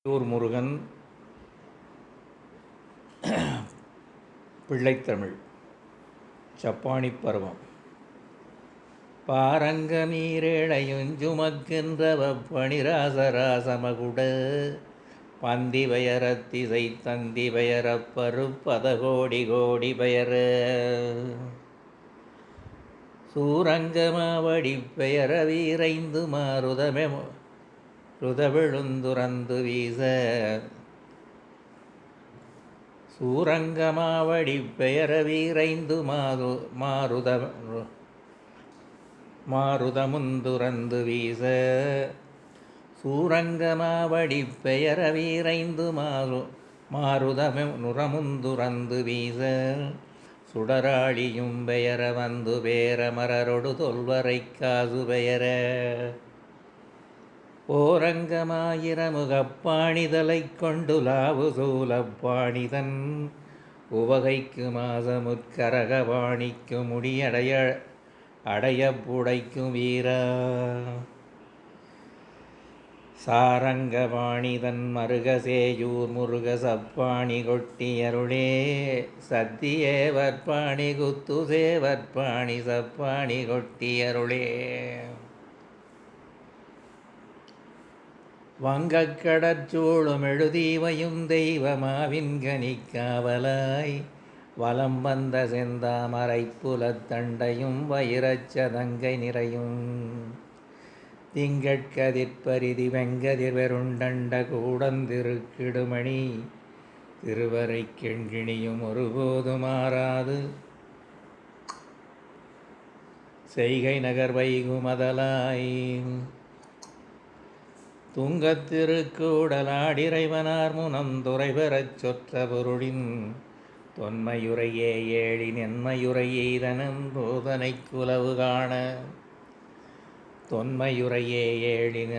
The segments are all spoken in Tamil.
முருகன் பிள்ளைத்தமிழ் சப்பாணி பருவம். பாரங்க நீரேழையுஞ்சுமக்கின்ற வப்பணிராசராசமகுட பந்தி பயரத்திசை தந்தி பயரப்பரு பதகோடி கோடி பயர சூரங்கமாவடி பெயர வீரைந்து மாருதமே ருதவிழுந்துரந்து வீச சூரங்கமாவடி பெயர வீரைந்து மாருதமுந்துரந்து வீச சூரங்கமாவடி பெயர வீரைந்து மாருதமுந்துரந்து வீச சுடராழியும் பெயர வந்து பேர மரரொடு தொல்வரை காசு பெயர ஓரங்கமாயிரமுகப்பாணிதலை கொண்டு லாவு சூலப்பாணிதன் உவகைக்கு மாசமுற்கரகபாணிக்கு முடியடைய புடைக்கும் வீரா சாரங்கபாணிதன் மருகசேயூர் முருக சப்பாணி கொட்டியருளே சத்தியேவற்பாணி குத்து சேவற்பாணி சப்பாணி கொட்டியருளே வங்கக்கடற்சூழும் எழுதீவையும் தெய்வமாவின் கனிக்காவலாய் வலம் வந்த செந்தாமரை புலத்தண்டையும் வைரச்சதங்கை நிறையும் திங்கட்கதிர்பரிதி வெங்கதிர் வெருண்டண்ட கூடந்திருக்கிடுமணி திருவரை கெண்கிணியும் ஒருபோது மாறாது செய்கை நகர் வைகுமதலாய் துங்கத்திருக்கூடலாடிறைவனார் முனம் துறைபெறச் சொற்ற பொருளின் தொன்மையுரையே ஏழின் என்மையுரையெய்தனும் போதனை குலவு காண தொன்மையுரையே ஏழின்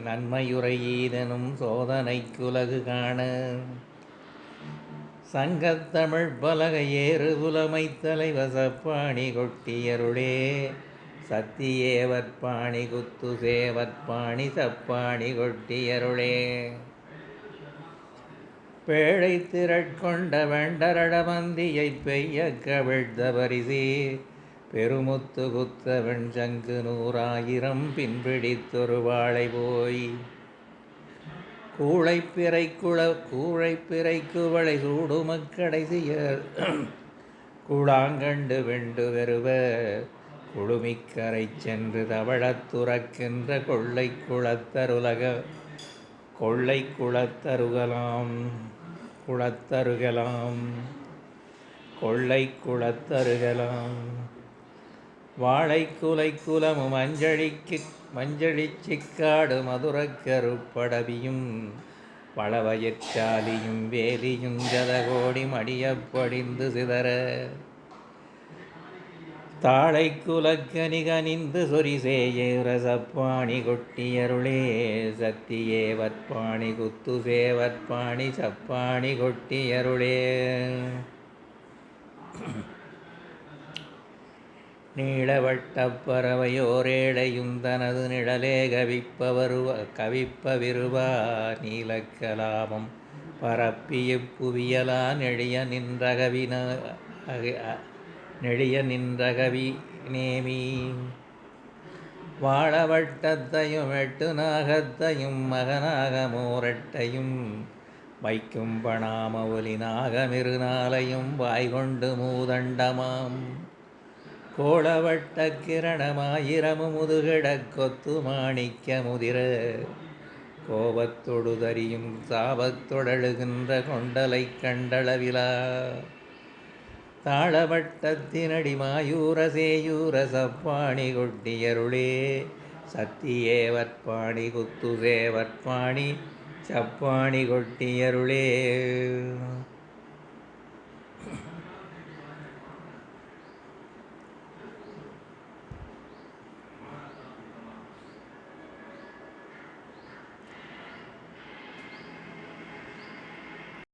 நன்மையுரையீதனும் சோதனை குலகு காண சங்கத்தமிழ் பலகை ஏறு புலமை தலைவ சப்பாணி கொட்டியருளே சத்தியேவற்பாணி குத்து சேவற்பாணி சப்பாணி கொட்டியருளே பேழை திரட்கொண்ட வெண்டரடமந்தியை பெய்ய கவிழ்ந்த பரிசே பெருமுத்து குத்த வெண்சங்கு 100,000 பின்பிடித்தொரு வாழை போய் கூழைப்பிறை குவளை சூடுமக்கடைசியர் கூழாங்கண்டு வெண்டு வெறுவ குழுமிக்கரை சென்று தவழத் துறக்கின்ற கொள்ளை குளத்தருகலாம் வாழை குலை குலமும் மஞ்சளிச்சிக்காடு மதுரக்கருப்படவியும் பழவயிற்றாலியும் வேலியும் ஜதகோடி மடியப்படிந்து சிதற தாழை குலக்கனி கனிந்து சொரிசேயேர சப்பாணி கொட்டியருளே சத்தியேவற்பாணி குத்து சேவற்பாணி சப்பாணி கொட்டியருளே நீளவட்டப்பறவையோரேழையும் தனது நிழலே கவிப்பவிருவா நீலக்கலாபம் பரப்பிய புவியலா நெழிய நின்றகவி நேமி வாழவட்டத்தையும் 8 நாகத்தையும் மகனாக மோரட்டையும் வைக்கும் பணாம ஒலி நாகமிருநாளையும் வாய்கொண்டு மூதண்டமாம் கோளவட்ட கிரணமாயிரமு முதுகிட கொத்து மாணிக்க முதிர கோபத்தொடு தரியும் சாபத்தொடழுகின்ற கொண்டலை கண்டளவிலா தாளவட்டத்தினடி மாயூர சேயூர சப்பாணி கொட்டியருளே சத்தியேவற்பாணி குத்து சேவற்பாணி சப்பாணி கொட்டியருளே.